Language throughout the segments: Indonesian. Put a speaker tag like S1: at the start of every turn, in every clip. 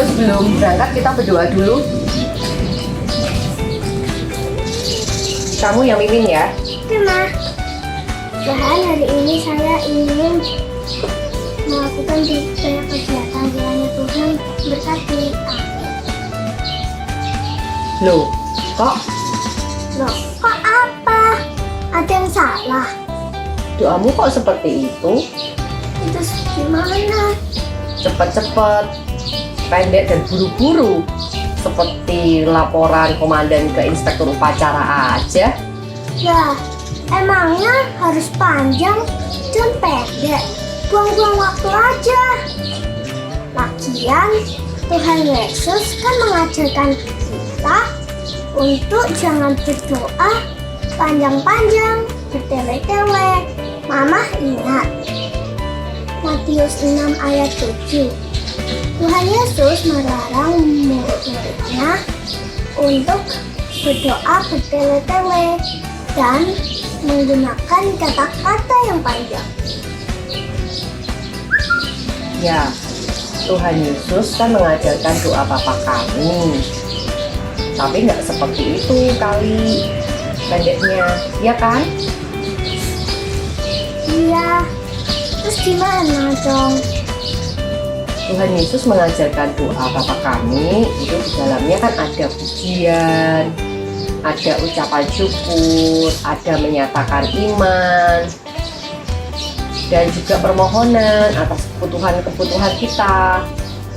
S1: Yuk sebelum berangkat kita berdoa dulu. Kamu yang mimpin ya.
S2: Ma. Tuhan, hari ini saya ingin melakukan banyak kegiatan. Kiranya Tuhan berkati.
S1: Loh, kok
S2: Loh, kok apa? Ada yang salah?
S1: doamu kok seperti itu?
S2: Terus gimana?
S1: Cepet-cepet, pendek dan buru-buru, seperti laporan komandan ke inspektur upacara aja.
S2: Ya, emangnya harus panjang dan pendek? Buang-buang waktu aja. Lagian, Tuhan Yesus kan mengajarkan kita untuk jangan berdoa panjang-panjang, bertele-tele. Mama ingat Matius 6 ayat 7. Tuhan Yesus melarang murid-muridnya untuk berdoa bertele-tele dan menggunakan kata-kata yang panjang.
S1: Ya, Tuhan Yesus kan mengajarkan doa Bapa kami. Tapi nggak seperti itu kali pendeknya, ya kan?
S2: Iya, terus gimana dong?
S1: Tuhan Yesus mengajarkan doa Bapa kami, itu di dalamnya kan ada pujian, ada ucapan syukur, ada menyatakan iman, dan juga permohonan atas kebutuhan-kebutuhan kita,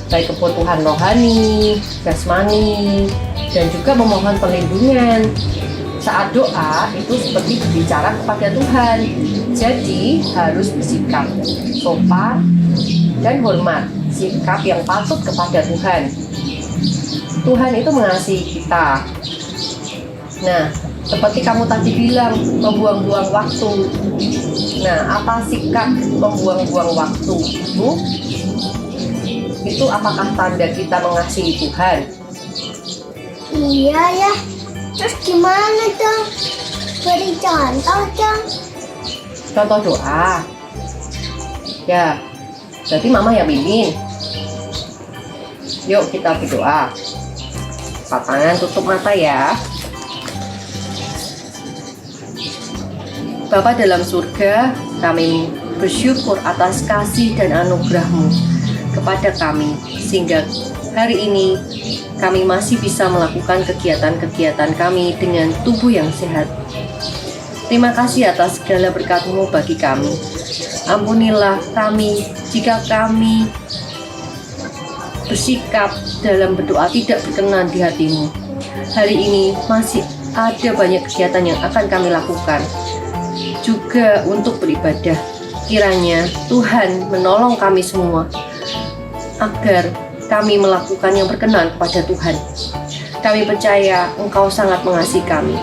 S1: baik kebutuhan rohani, jasmani, dan juga memohon perlindungan. Saat doa itu seperti berbicara kepada Tuhan, jadi harus bersikap sopan dan hormat, sikap yang patut kepada Tuhan. Tuhan itu mengasihi kita. Nah, seperti kamu tadi bilang, membuang-buang waktu. Nah, apa sikap membuang-buang waktu itu? Itu apakah tanda kita mengasihi Tuhan?
S2: Iya ya, terus gimana dong? Beri contoh dong.
S1: Contoh doa. Ya, berarti mama yang mimpin. Yuk kita berdoa. Angkat tangan, tutup mata ya. Bapa dalam surga, kami bersyukur atas kasih dan anugerah-Mu kepada kami, sehingga hari ini kami masih bisa melakukan kegiatan-kegiatan kami dengan tubuh yang sehat. Terima kasih atas segala berkat-Mu bagi kami. Ampunilah kami jika kami bersikap dalam berdoa tidak berkenan di hati-Mu. Hari ini masih ada banyak kegiatan yang akan kami lakukan, juga untuk beribadah. Kiranya Tuhan menolong kami semua agar kami melakukan yang berkenan kepada Tuhan. Kami percaya Engkau sangat mengasihi kami.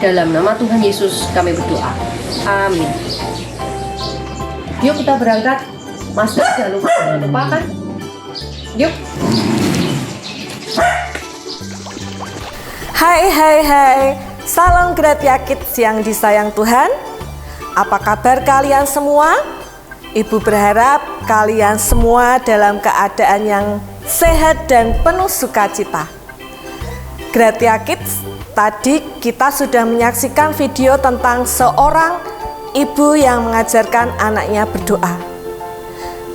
S1: Dalam nama Tuhan Yesus kami berdoa. Amin. Yuk kita berangkat. Master jangan lupa kan? Yuk.
S3: Hai, salam Gratia Kids yang disayang Tuhan. Apa kabar kalian semua? Ibu berharap kalian semua dalam keadaan yang sehat dan penuh sukacita. Gratia Kids, tadi kita sudah menyaksikan video tentang seorang ibu yang mengajarkan anaknya berdoa.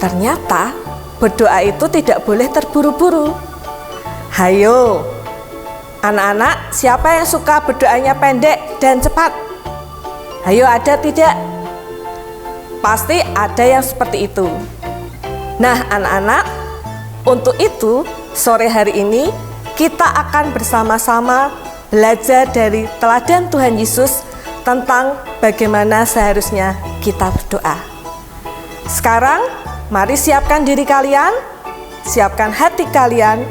S3: Ternyata berdoa itu tidak boleh terburu-buru. Hayo, anak-anak, siapa yang suka berdoanya pendek dan cepat? Hayo, ada tidak? Pasti ada yang seperti itu. Nah, anak-anak, untuk itu sore hari ini kita akan bersama-sama belajar dari teladan Tuhan Yesus tentang bagaimana seharusnya kita berdoa. Sekarang, mari siapkan diri kalian, siapkan hati kalian,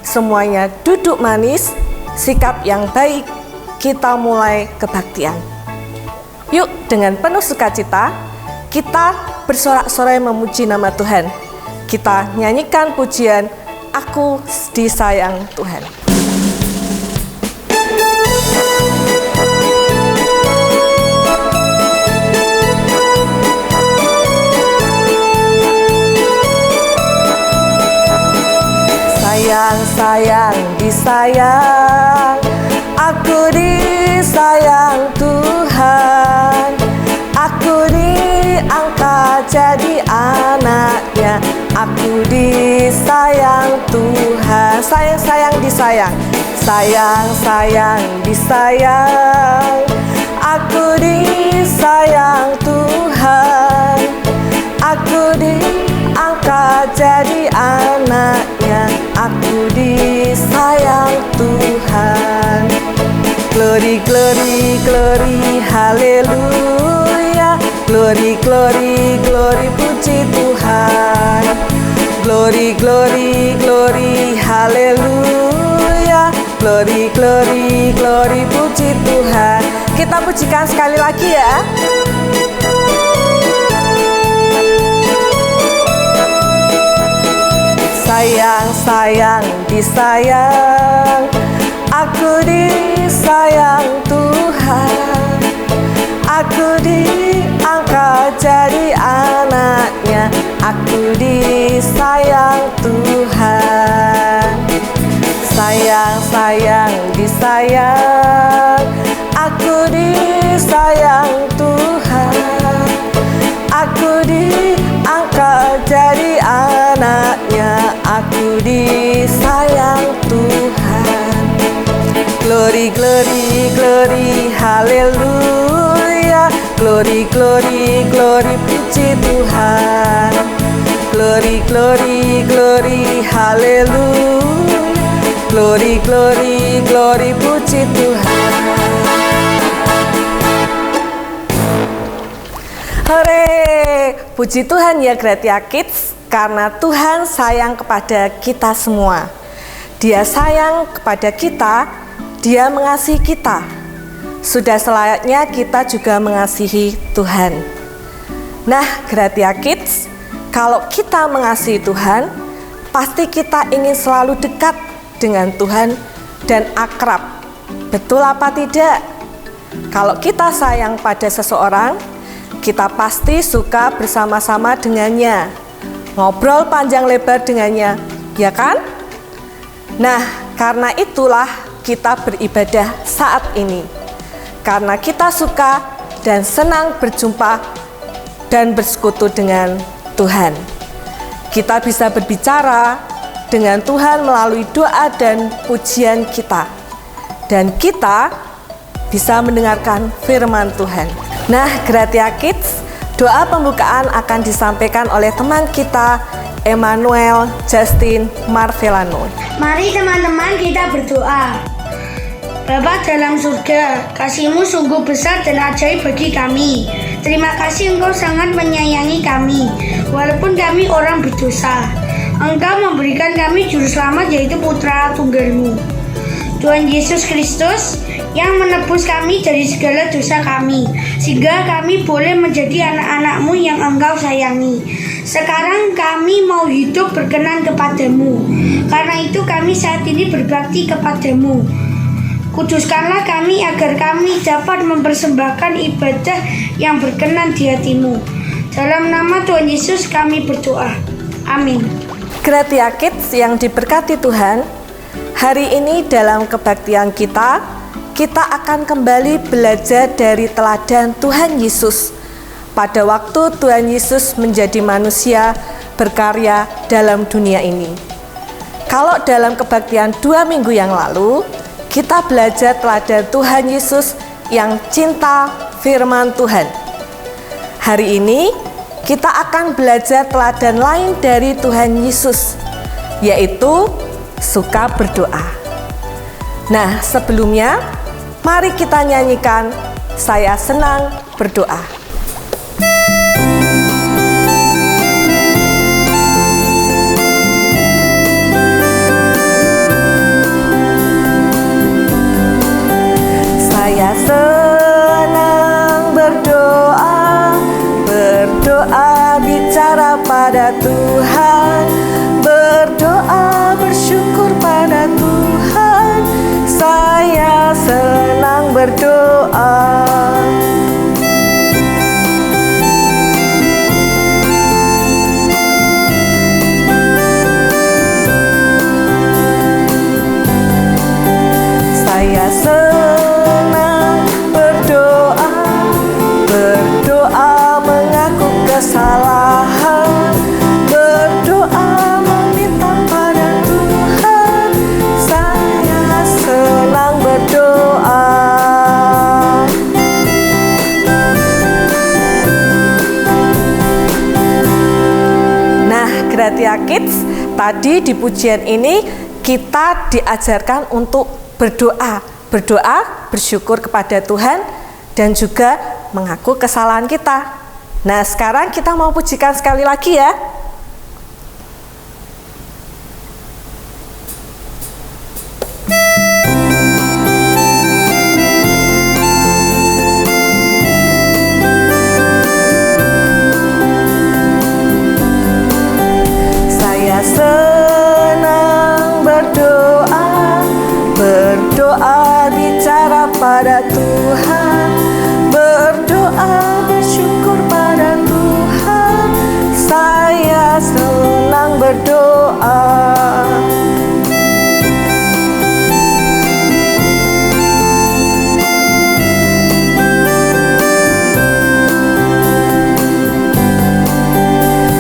S3: semuanya duduk manis, sikap yang baik, kita mulai kebaktian. Yuk, dengan penuh sukacita, kita bersorak-sorai memuji nama Tuhan. Kita nyanyikan pujian, Aku Disayang Tuhan. sayang, disayang. Aku disayang Tuhan. Aku diangkat jadi anaknya. Aku disayang Tuhan. Sayang, disayang. Sayang, disayang. Aku disayang Tuhan. Aku diangkat jadi anaknya. Aku disayang Tuhan. Glory, glory, glory, haleluya. Glory, glory, glory, puji Tuhan. Glory, glory, glory, haleluya. Glory, glory, glory, puji Tuhan. Kita pujikan sekali lagi ya. Sayang, disayang. Aku disayang Tuhan. Aku diangkat jadi anaknya. Aku disayang Tuhan. Sayang, disayang. Aku disayang Tuhan. Aku diangkat jadi anaknya. Aku disayang Tuhan. Glory, glory, glory, haleluya. Glory, glory, glory, puji Tuhan. Glory, glory, glory, haleluya. Glory, glory, glory, puji Tuhan. Hore, puji Tuhan ya Gratia Kids, karena Tuhan sayang kepada kita semua. Dia sayang kepada kita. Dia mengasihi kita. Sudah selayaknya kita juga mengasihi Tuhan. Nah, Gratia Kids, kalau kita mengasihi Tuhan, pasti kita ingin selalu dekat dengan Tuhan dan akrab. Betul apa tidak? Kalau kita sayang pada seseorang, kita pasti suka bersama-sama dengannya, ngobrol panjang lebar dengannya, ya kan? Nah, karena itulah kita beribadah saat ini, karena kita suka dan senang berjumpa dan bersekutu dengan Tuhan. Kita bisa berbicara dengan Tuhan melalui doa dan pujian kita, dan kita bisa mendengarkan firman Tuhan. Nah, Gratia Kids, doa pembukaan akan disampaikan oleh teman kita, Emmanuel Justin Marvelano.
S2: Mari teman-teman kita berdoa. Bapa dalam surga, kasih-Mu sungguh besar dan ajaib bagi kami. Terima kasih Engkau sangat menyayangi kami, walaupun kami orang berdosa. Engkau memberikan kami juru selamat, yaitu Putra Tunggal-Mu, Tuhan Yesus Kristus, yang menebus kami dari segala dosa kami, sehingga kami boleh menjadi anak-anak-Mu yang Engkau sayangi. Sekarang kami mau hidup berkenan kepadamu. Karena itu kami saat ini berbakti kepadamu. Kuduskanlah kami agar kami dapat mempersembahkan ibadah yang berkenan di hati-Mu. Dalam nama Tuhan Yesus kami berdoa. Amin.
S3: Gratia Kids yang diberkati Tuhan, hari ini dalam kebaktian kita akan kembali belajar dari teladan Tuhan Yesus pada waktu Tuhan Yesus menjadi manusia berkarya dalam dunia ini. Kalau dalam kebaktian 2 minggu yang lalu, kita belajar teladan Tuhan Yesus yang cinta firman Tuhan. Hari ini kita akan belajar teladan lain dari Tuhan Yesus, yaitu suka berdoa. Nah, sebelumnya mari kita nyanyikan Saya Senang Berdoa. Saya senang berdoa, bicara pada Tuhan, berdoa bersyukur pada Tuhan. Saya senang berdoa. Tadi di pujian ini kita diajarkan untuk berdoa, bersyukur kepada Tuhan dan juga mengaku kesalahan kita. Nah, sekarang kita mau pujikan sekali lagi ya. Saya senang berdoa bicara pada Tuhan, berdoa bersyukur pada Tuhan. Saya senang berdoa.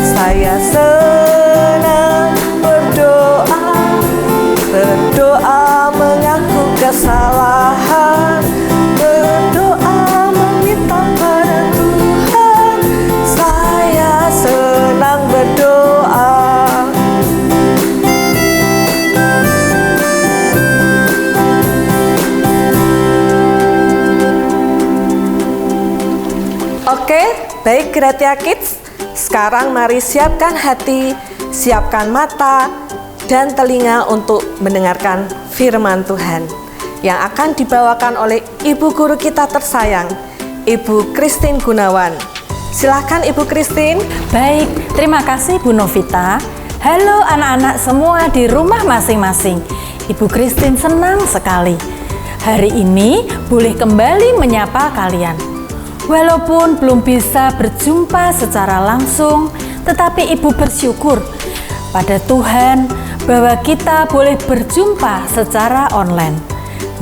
S3: Saya senang berdoa mengaku kesalahan, berdoa meminta pada Tuhan. Saya senang berdoa. Oke, baik Gratia Kids. Sekarang mari siapkan hati, siapkan mata dan telinga untuk mendengarkan firman Tuhan yang akan dibawakan oleh Ibu Guru kita tersayang, Ibu Christine Gunawan. Silahkan Ibu Christine.
S4: Baik, terima kasih Bu Novita. Halo anak-anak semua di rumah masing-masing. Ibu Christine senang sekali hari ini boleh kembali menyapa kalian. Walaupun belum bisa berjumpa secara langsung, tetapi Ibu bersyukur pada Tuhan bahwa kita boleh berjumpa secara online.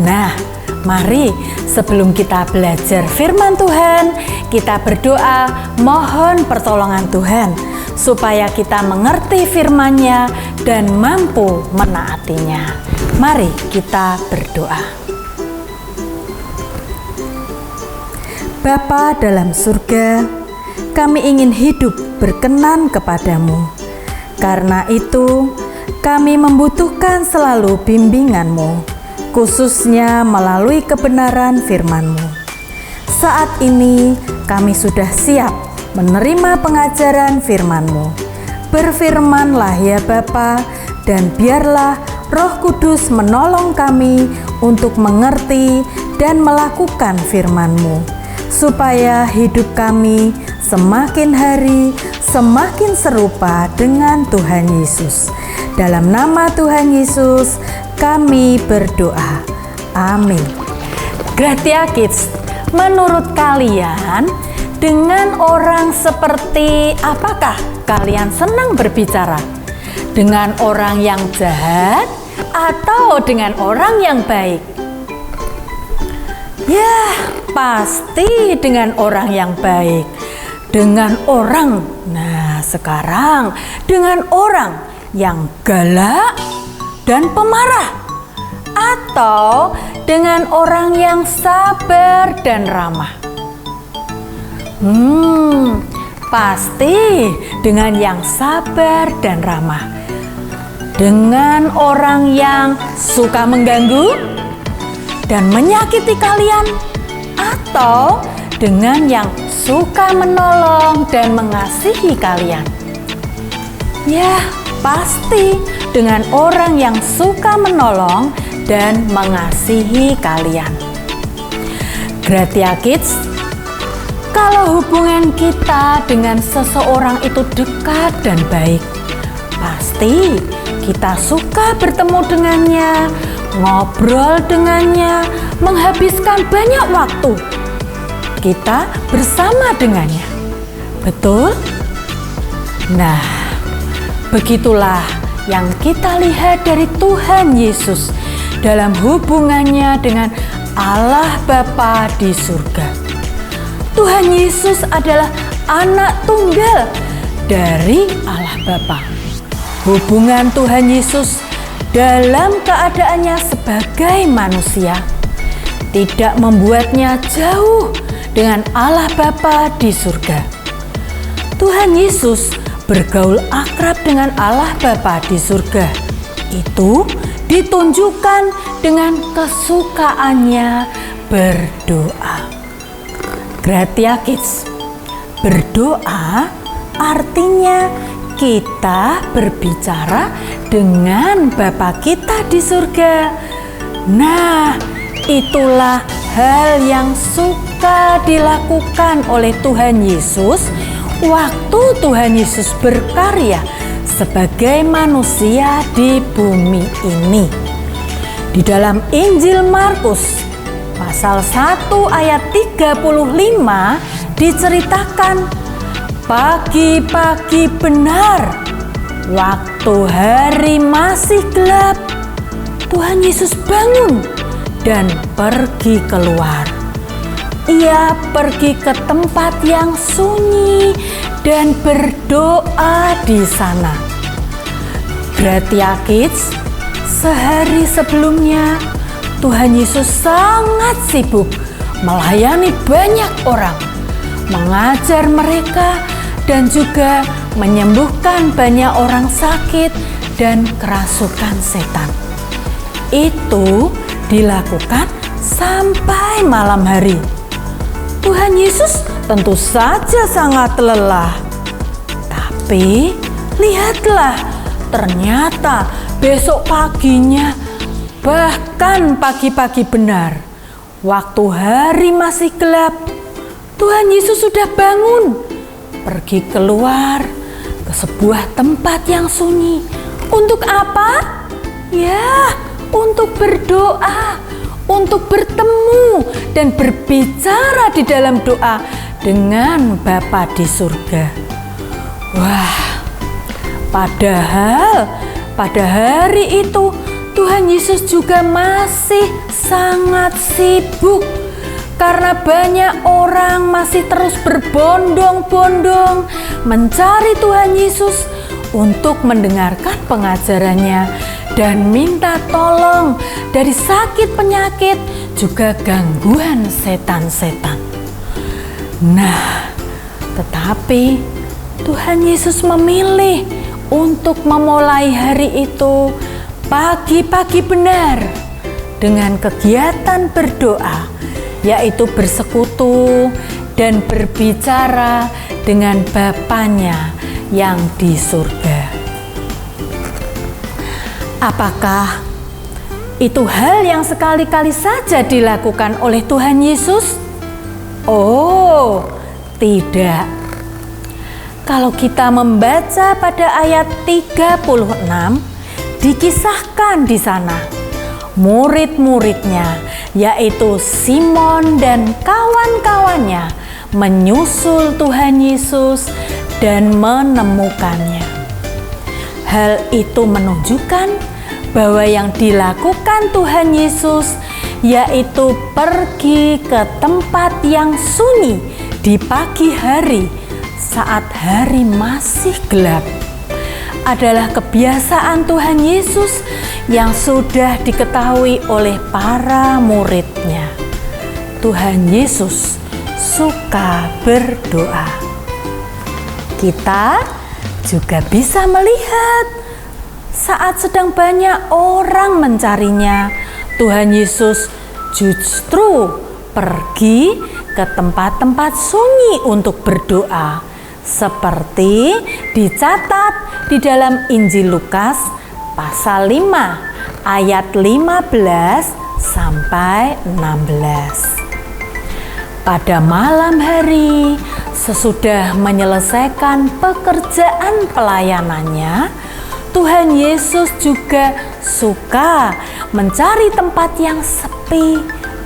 S4: Nah, mari sebelum kita belajar firman Tuhan, kita berdoa mohon pertolongan Tuhan supaya kita mengerti firman-Nya dan mampu menaatinya. Mari kita berdoa. Bapa dalam surga, kami ingin hidup berkenan kepadamu. Karena itu, kami membutuhkan selalu bimbingan-Mu, khususnya melalui kebenaran firman-Mu. Saat ini, kami sudah siap menerima pengajaran firman-Mu. Berfirmanlah ya Bapa, dan biarlah Roh Kudus menolong kami untuk mengerti dan melakukan firman-Mu, supaya hidup kami semakin hari semakin serupa dengan Tuhan Yesus. Dalam nama Tuhan Yesus kami berdoa. Amin. Gratia Kids, menurut kalian dengan orang seperti apakah kalian senang berbicara? Dengan orang yang jahat atau dengan orang yang baik? Ya, pasti dengan orang yang baik. Dengan orang, nah sekarang dengan orang yang galak dan pemarah, atau dengan orang yang sabar dan ramah. Pasti dengan yang sabar dan ramah. Dengan orang yang suka mengganggu dan menyakiti kalian, atau dengan yang suka menolong dan mengasihi kalian? Ya, pasti dengan orang yang suka menolong dan mengasihi kalian. Gratia Kids, kalau hubungan kita dengan seseorang itu dekat dan baik, pasti kita suka bertemu dengannya, ngobrol dengannya, menghabiskan banyak waktu kita bersama dengannya. Betul? Nah, begitulah yang kita lihat dari Tuhan Yesus dalam hubungannya dengan Allah Bapa di surga. Tuhan Yesus adalah anak tunggal dari Allah Bapa. Hubungan Tuhan Yesus dalam keadaannya sebagai manusia tidak membuatnya jauh dengan Allah Bapa di surga. Tuhan Yesus bergaul akrab dengan Allah Bapa di surga. Itu ditunjukkan dengan kesukaannya berdoa. Gratia Kids, berdoa artinya kita berbicara dengan Bapa kita di surga. Nah, itulah hal yang suka dilakukan oleh Tuhan Yesus waktu Tuhan Yesus berkarya sebagai manusia di bumi ini. Di dalam Injil Markus pasal 1 ayat 35 diceritakan, pagi-pagi benar, waktu hari masih gelap, Tuhan Yesus bangun dan pergi keluar. Ia pergi ke tempat yang sunyi dan berdoa di sana. Gratia Kids, sehari sebelumnya Tuhan Yesus sangat sibuk melayani banyak orang, mengajar mereka, dan juga menyembuhkan banyak orang sakit dan kerasukan setan. Itu dilakukan sampai malam hari. Tuhan Yesus tentu saja sangat lelah. Tapi lihatlah, ternyata besok paginya, bahkan pagi-pagi benar, waktu hari masih gelap, Tuhan Yesus sudah bangun, pergi keluar ke sebuah tempat yang sunyi. Untuk apa? Ya, untuk berdoa, untuk bertemu dan berbicara di dalam doa dengan Bapa di surga. Wah, padahal pada hari itu Tuhan Yesus juga masih sangat sibuk karena banyak orang masih terus berbondong-bondong mencari Tuhan Yesus untuk mendengarkan pengajarannya dan minta tolong dari sakit penyakit juga gangguan setan-setan. Nah, tetapi Tuhan Yesus memilih untuk memulai hari itu pagi-pagi benar dengan kegiatan berdoa, yaitu bersekutu dan berbicara dengan Bapanya yang di surga. Apakah itu hal yang sekali-kali saja dilakukan oleh Tuhan Yesus? Oh, tidak. Kalau kita membaca pada ayat 36, dikisahkan di sana murid-muridnya, yaitu Simon dan kawan-kawannya, menyusul Tuhan Yesus dan menemukannya. Hal itu menunjukkan bahwa yang dilakukan Tuhan Yesus yaitu pergi ke tempat yang sunyi di pagi hari saat hari masih gelap. Adalah kebiasaan Tuhan Yesus yang sudah diketahui oleh para muridnya. Tuhan Yesus suka berdoa. Kita juga bisa melihat saat sedang banyak orang mencarinya, Tuhan Yesus justru pergi ke tempat-tempat sunyi untuk berdoa, seperti dicatat di dalam Injil Lukas pasal 5 ayat 15 sampai 16. Pada malam hari, sesudah menyelesaikan pekerjaan pelayanannya, Tuhan Yesus juga suka mencari tempat yang sepi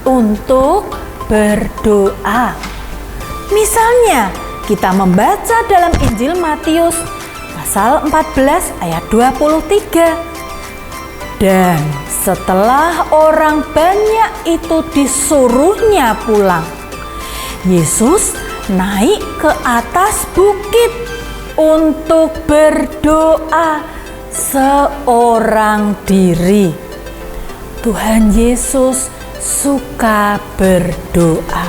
S4: untuk berdoa. Misalnya, kita membaca dalam Injil Matius pasal 14 ayat 23. Dan setelah orang banyak itu disuruhnya pulang, Yesus naik ke atas bukit untuk berdoa seorang diri. Tuhan Yesus suka berdoa.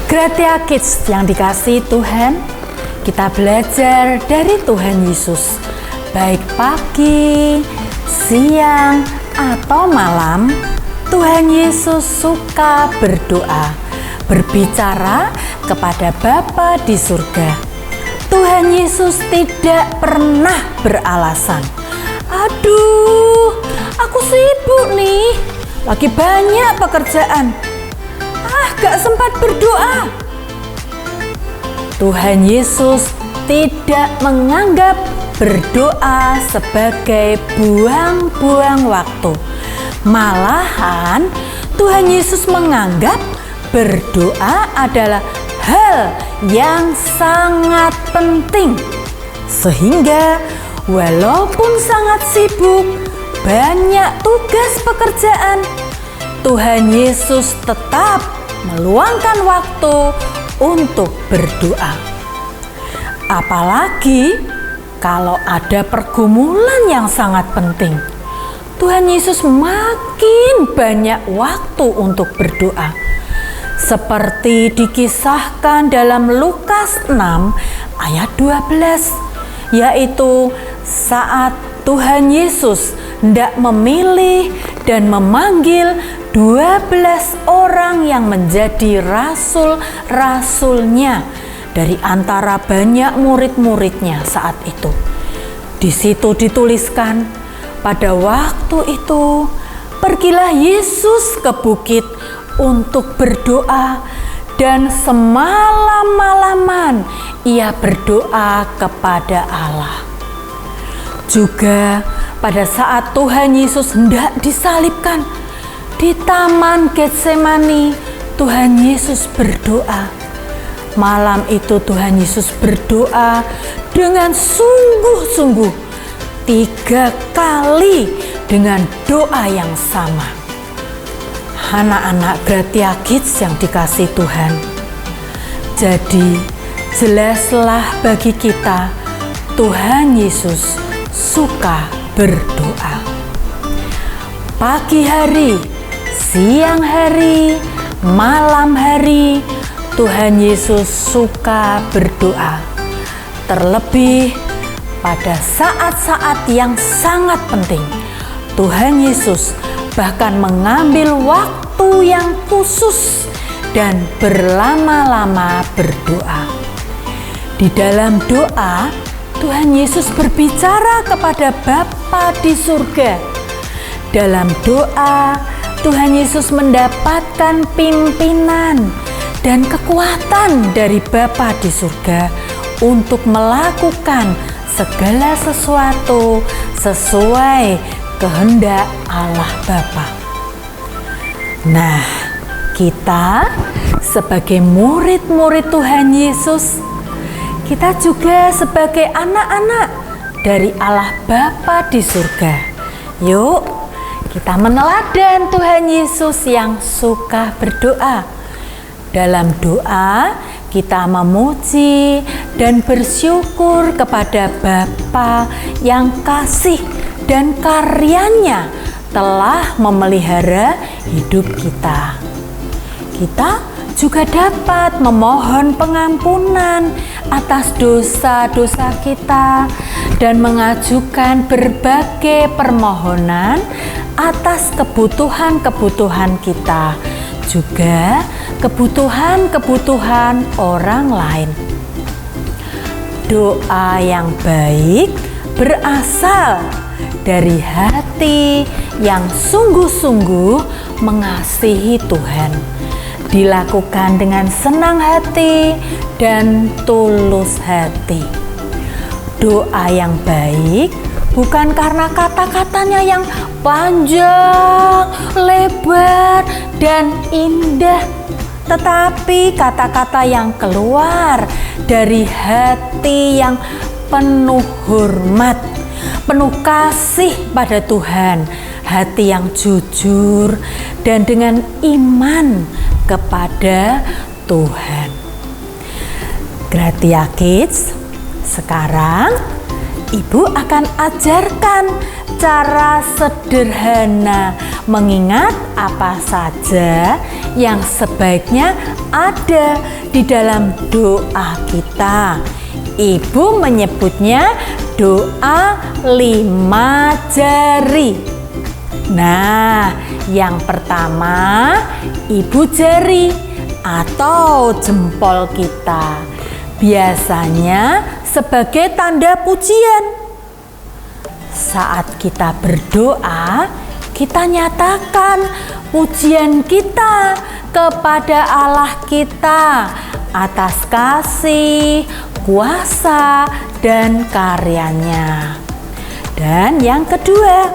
S4: Gratia Kids yang dikasihi Tuhan, kita belajar dari Tuhan Yesus, baik pagi, siang, atau malam. Tuhan Yesus suka berdoa, berbicara kepada Bapa di surga. Tuhan Yesus tidak pernah beralasan, "Aduh, aku sibuk nih, lagi banyak pekerjaan. Gak sempat berdoa." Tuhan Yesus tidak menganggap berdoa sebagai buang-buang waktu. Malahan Tuhan Yesus menganggap berdoa adalah hal yang sangat penting. Sehingga walaupun sangat sibuk, banyak tugas pekerjaan, Tuhan Yesus tetap meluangkan waktu untuk berdoa. Apalagi kalau ada pergumulan yang sangat penting, Tuhan Yesus makin banyak waktu untuk berdoa. Seperti dikisahkan dalam Lukas 6 ayat 12, yaitu saat Tuhan Yesus hendak memilih dan memanggil 12 orang yang menjadi rasul-rasulnya dari antara banyak murid-muridnya saat itu. Di situ dituliskan, pada waktu itu pergilah Yesus ke bukit untuk berdoa, dan semalam-malaman ia berdoa kepada Allah. Juga pada saat Tuhan Yesus hendak disalibkan di Taman Getsemani, Tuhan Yesus berdoa. Malam itu Tuhan Yesus berdoa dengan sungguh-sungguh 3 kali dengan doa yang sama. Anak-anak Gratia Kids yang dikasihi Tuhan, jadi jelaslah bagi kita Tuhan Yesus suka berdoa. Pagi hari, siang hari, malam hari, Tuhan Yesus suka berdoa. Terlebih pada saat-saat yang sangat penting, Tuhan Yesus bahkan mengambil waktu yang khusus dan berlama-lama berdoa. Di dalam doa, Tuhan Yesus berbicara kepada Bapa di surga. Dalam doa, Tuhan Yesus mendapatkan pimpinan dan kekuatan dari Bapa di surga untuk melakukan segala sesuatu sesuai kehendak Allah Bapa. Nah, kita sebagai murid-murid Tuhan Yesus, kita juga sebagai anak-anak dari Allah Bapa di surga. Yuk, kita meneladan Tuhan Yesus yang suka berdoa. Dalam doa, kita memuji dan bersyukur kepada Bapa yang kasih dan karyanya telah memelihara hidup kita. Kita juga dapat memohon pengampunan atas dosa-dosa kita dan mengajukan berbagai permohonan atas kebutuhan-kebutuhan kita, juga kebutuhan-kebutuhan orang lain. Doa yang baik berasal dari hati yang sungguh-sungguh mengasihi Tuhan, dilakukan dengan senang hati dan tulus hati. Doa yang baik bukan karena kata-katanya yang panjang, lebar, dan indah, tetapi kata-kata yang keluar dari hati yang penuh hormat, penuh kasih pada Tuhan, hati yang jujur dan dengan iman kepada Tuhan. Gratia Kids, sekarang Ibu akan ajarkan cara sederhana mengingat apa saja yang sebaiknya ada di dalam doa kita. Ibu menyebutnya doa 5 jari. Nah, yang pertama ibu jari atau jempol kita. Biasanya sebagai tanda pujian. Saat kita berdoa, kita nyatakan pujian kita kepada Allah kita atas kasih, kuasa, dan karyanya. Dan yang kedua,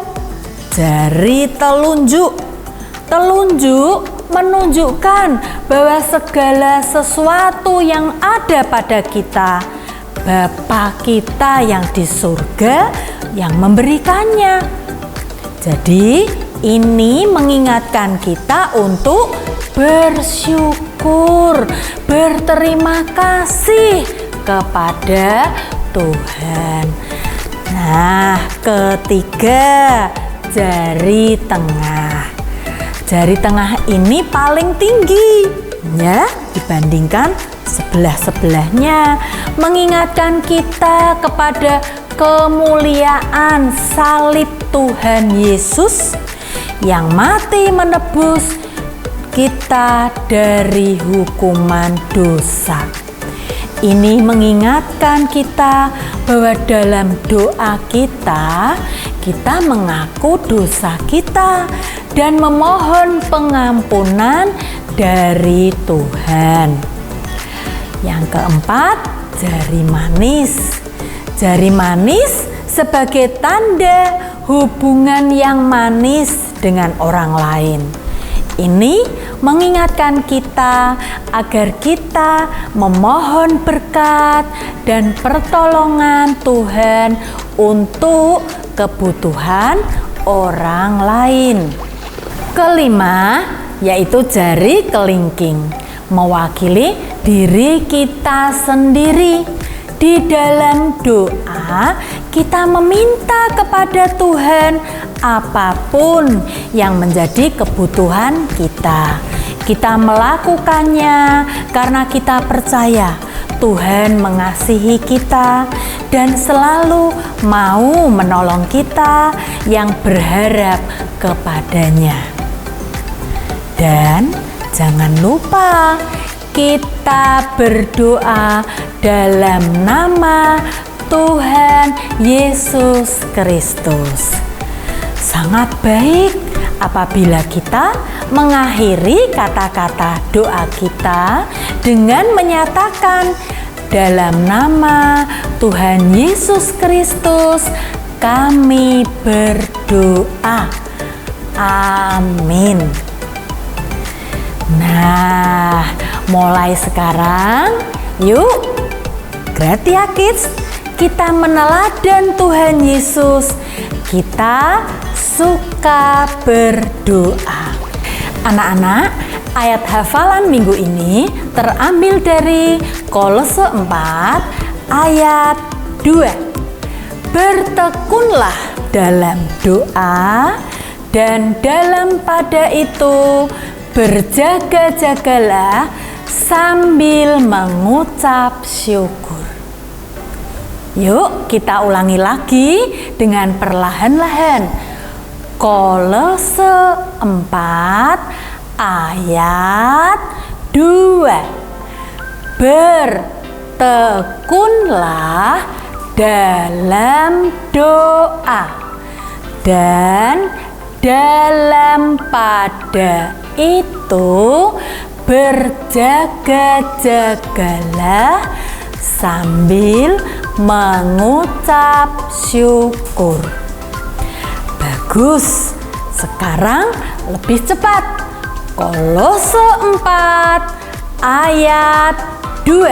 S4: jari telunjuk. Telunjuk menunjukkan bahwa segala sesuatu yang ada pada kita, Bapa kita yang di surga yang memberikannya. Jadi ini mengingatkan kita untuk bersyukur, berterima kasih kepada Tuhan. Nah, ketiga, jari tengah. Jari tengah ini paling tinggi ya dibandingkan sebelah-sebelahnya, mengingatkan kita kepada kemuliaan salib Tuhan Yesus yang mati menebus kita dari hukuman dosa. Ini mengingatkan kita bahwa dalam doa kita mengaku dosa kita dan memohon pengampunan dari Tuhan. Yang keempat, jari manis. Jari manis sebagai tanda hubungan yang manis dengan orang lain. Ini mengingatkan kita agar kita memohon berkat dan pertolongan Tuhan untuk kebutuhan orang lain. Kelima, yaitu jari kelingking, mewakili diri kita sendiri. Di dalam doa, kita meminta kepada Tuhan apapun yang menjadi kebutuhan kita. Kita melakukannya karena kita percaya Tuhan mengasihi kita dan selalu mau menolong kita yang berharap kepadanya. Dan jangan lupa kita berdoa dalam nama Tuhan Yesus Kristus. Sangat baik apabila kita mengakhiri kata-kata doa kita dengan menyatakan dalam nama Tuhan Yesus Kristus kami berdoa. Amin. Nah, mulai sekarang yuk Gratia Kids, kita meneladan Tuhan Yesus. Kita suka berdoa. Anak-anak, ayat hafalan minggu ini terambil dari Kolose 4 ayat 2. Bertekunlah dalam doa dan dalam pada itu berjaga-jagalah sambil mengucap syukur. Yuk kita ulangi lagi dengan perlahan-lahan. Kolose 4 ayat 2. Bertekunlah dalam doa dan dalam pada itu berjaga-jagalah sambil mengucap syukur. Bagus. Sekarang lebih cepat. Kolose 4 ayat 2.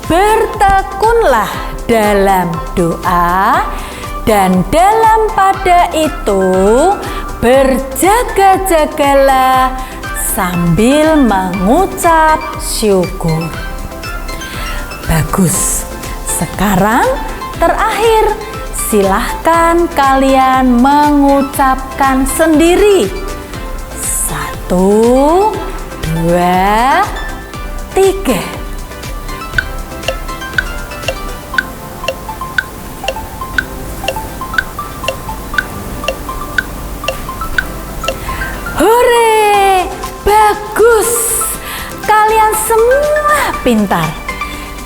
S4: Bertekunlah dalam doa dan dalam pada itu berjaga-jagalah sambil mengucap syukur. Bagus. Sekarang terakhir, silahkan kalian mengucapkan sendiri. 1, 2, 3. semua pintar.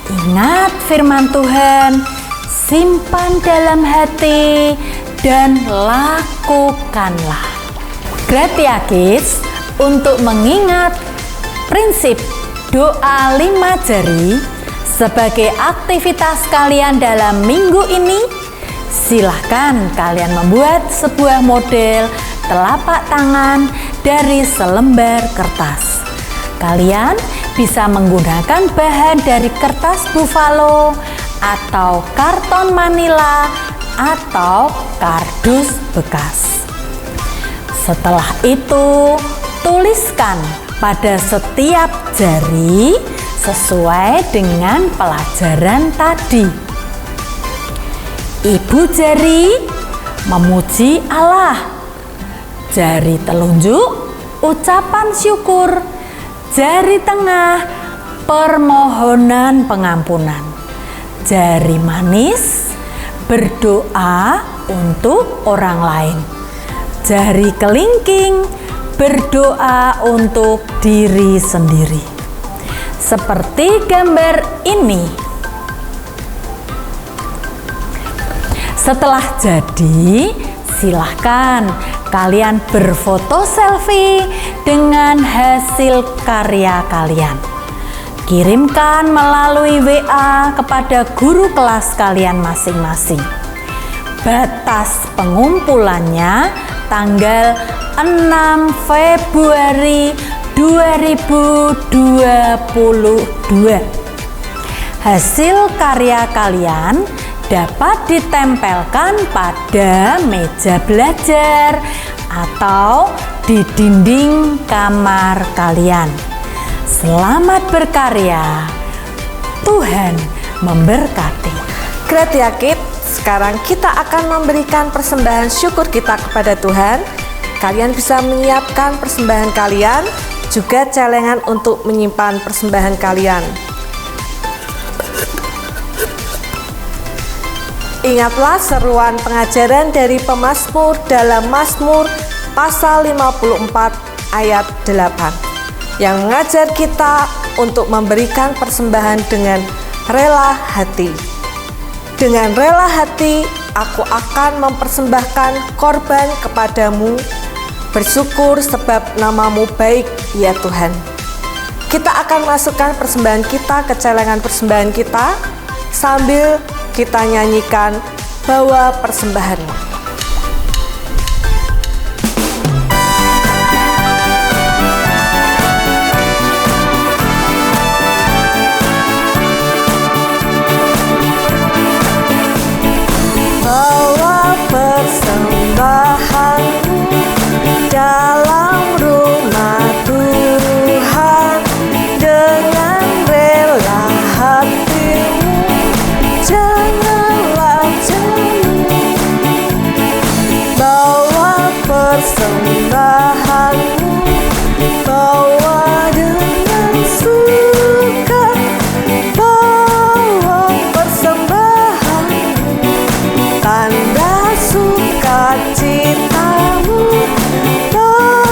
S4: Ingat firman Tuhan, simpan dalam hati, dan lakukanlah. Gratia Kids, untuk mengingat prinsip doa 5 jari sebagai aktivitas kalian dalam minggu ini, silahkan kalian membuat sebuah model telapak tangan dari selembar kertas. Kalian bisa menggunakan bahan dari kertas buffalo atau karton manila atau kardus bekas. Setelah itu, tuliskan pada setiap jari sesuai dengan pelajaran tadi. Ibu jari memuji Allah, jari telunjuk ucapan syukur, jari tengah permohonan pengampunan, jari manis berdoa untuk orang lain, jari kelingking berdoa untuk diri sendiri. Seperti gambar ini. Setelah jadi, silahkan kalian berfoto selfie dengan hasil karya kalian. Kirimkan melalui WA kepada guru kelas kalian masing-masing. Batas pengumpulannya tanggal 6 Februari 2022. Hasil karya kalian dapat ditempelkan pada meja belajar atau di dinding kamar kalian. Selamat berkarya. Tuhan memberkati.
S3: Gratia Kids, sekarang kita akan memberikan persembahan syukur kita kepada Tuhan. Kalian bisa menyiapkan persembahan kalian, juga celengan untuk menyimpan persembahan kalian. Ingatlah seruan pengajaran dari pemazmur dalam Mazmur pasal 54 ayat 8 yang mengajar kita untuk memberikan persembahan dengan rela hati. Dengan rela hati, aku akan mempersembahkan korban kepadamu, bersyukur sebab namamu baik, ya Tuhan. Kita akan masukkan persembahan kita ke celengan persembahan kita sambil kita nyanyikan bawa persembahanmu. Bawa persembahanmu dalam rumah Tuhan dengan rela hatimu, janganlah jemu. Bawa persembahanmu, bawa dengan suka, bawa persembahanmu, tanda sukacitamu, bawa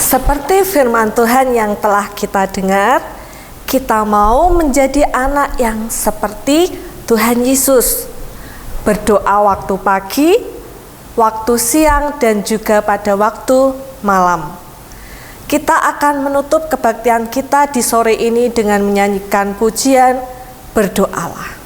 S3: Seperti firman Tuhan yang telah kita dengar, kita mau menjadi anak yang seperti Tuhan Yesus. Berdoa waktu pagi, waktu siang, dan juga pada waktu malam. Kita akan menutup kebaktian kita di sore ini dengan menyanyikan pujian Berdoalah.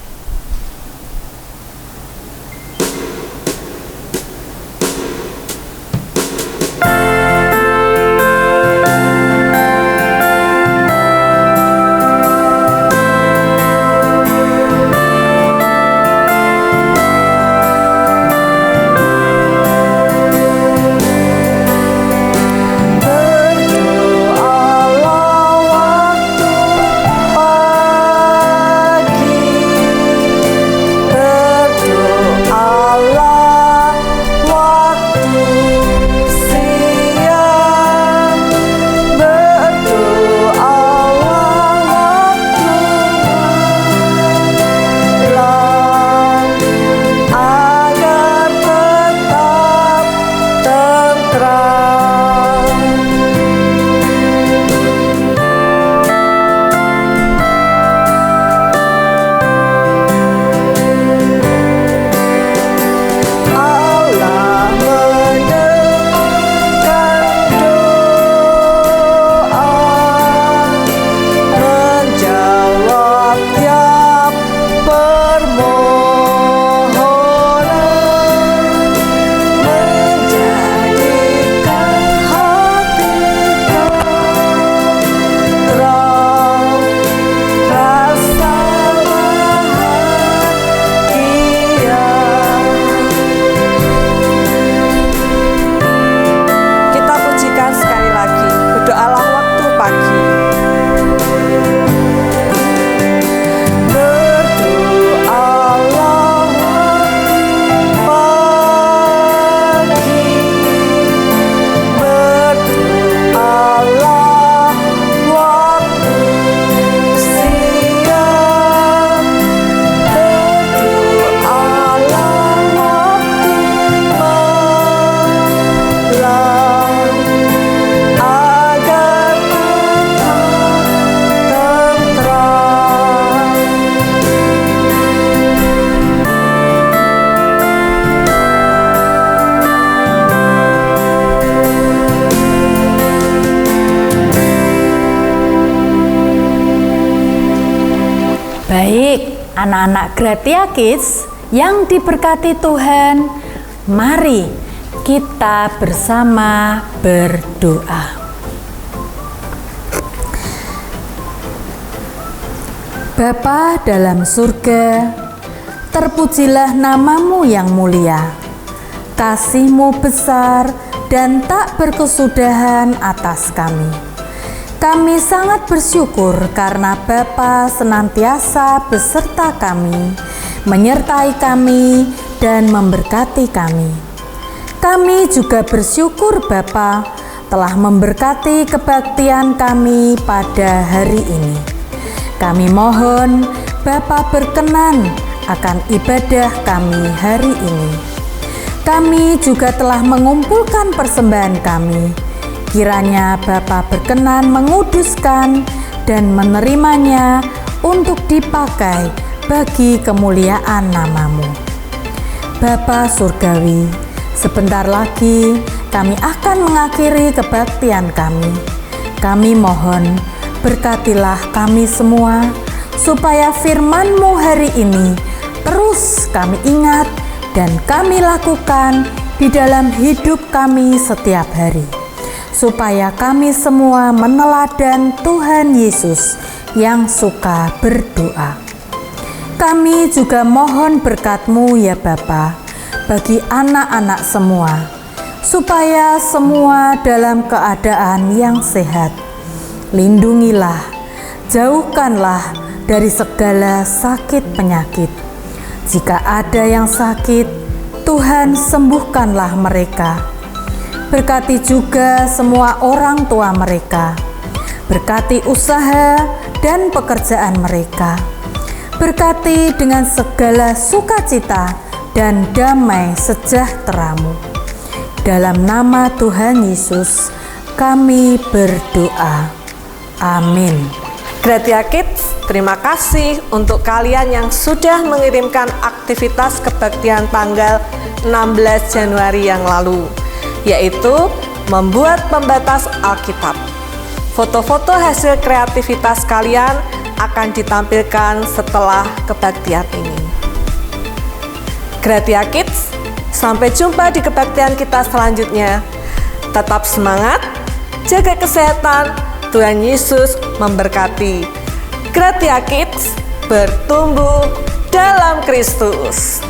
S4: Baik, anak-anak Gratia Kids yang diberkati Tuhan, mari kita bersama berdoa. Bapa dalam surga, terpujilah namamu yang mulia. Kasih-Mu besar dan tak berkesudahan atas kami. Kami sangat bersyukur karena Bapa senantiasa beserta kami, menyertai kami, dan memberkati kami. Kami juga bersyukur Bapa telah memberkati kebaktian kami pada hari ini. Kami mohon Bapa berkenan akan ibadah kami hari ini. Kami juga telah mengumpulkan persembahan kami. Kiranya Bapa berkenan menguduskan dan menerimanya untuk dipakai bagi kemuliaan nama-Mu. Bapa Surgawi, sebentar lagi kami akan mengakhiri kebaktian kami. Kami mohon berkatilah kami semua, supaya firman-Mu hari ini terus kami ingat dan kami lakukan di dalam hidup kami setiap hari. Supaya kami semua meneladan Tuhan Yesus yang suka berdoa. Kami juga mohon berkat-Mu ya Bapa bagi anak-anak semua, supaya semua dalam keadaan yang sehat. Lindungilah, jauhkanlah dari segala sakit penyakit. Jika ada yang sakit, Tuhan sembuhkanlah mereka. Berkati juga semua orang tua mereka. Berkati usaha dan pekerjaan mereka. Berkati dengan segala sukacita dan damai sejahtera-Mu. Dalam nama Tuhan Yesus, kami berdoa. Amin.
S3: Gratia Kids, terima kasih untuk kalian yang sudah mengirimkan aktivitas kebaktian tanggal 16 Januari yang lalu, yaitu membuat pembatas Alkitab. Foto-foto hasil kreativitas kalian akan ditampilkan setelah kebaktian ini. Gratia Kids, sampai jumpa di kebaktian kita selanjutnya. Tetap semangat, jaga kesehatan, Tuhan Yesus memberkati. Gratia Kids bertumbuh dalam Kristus.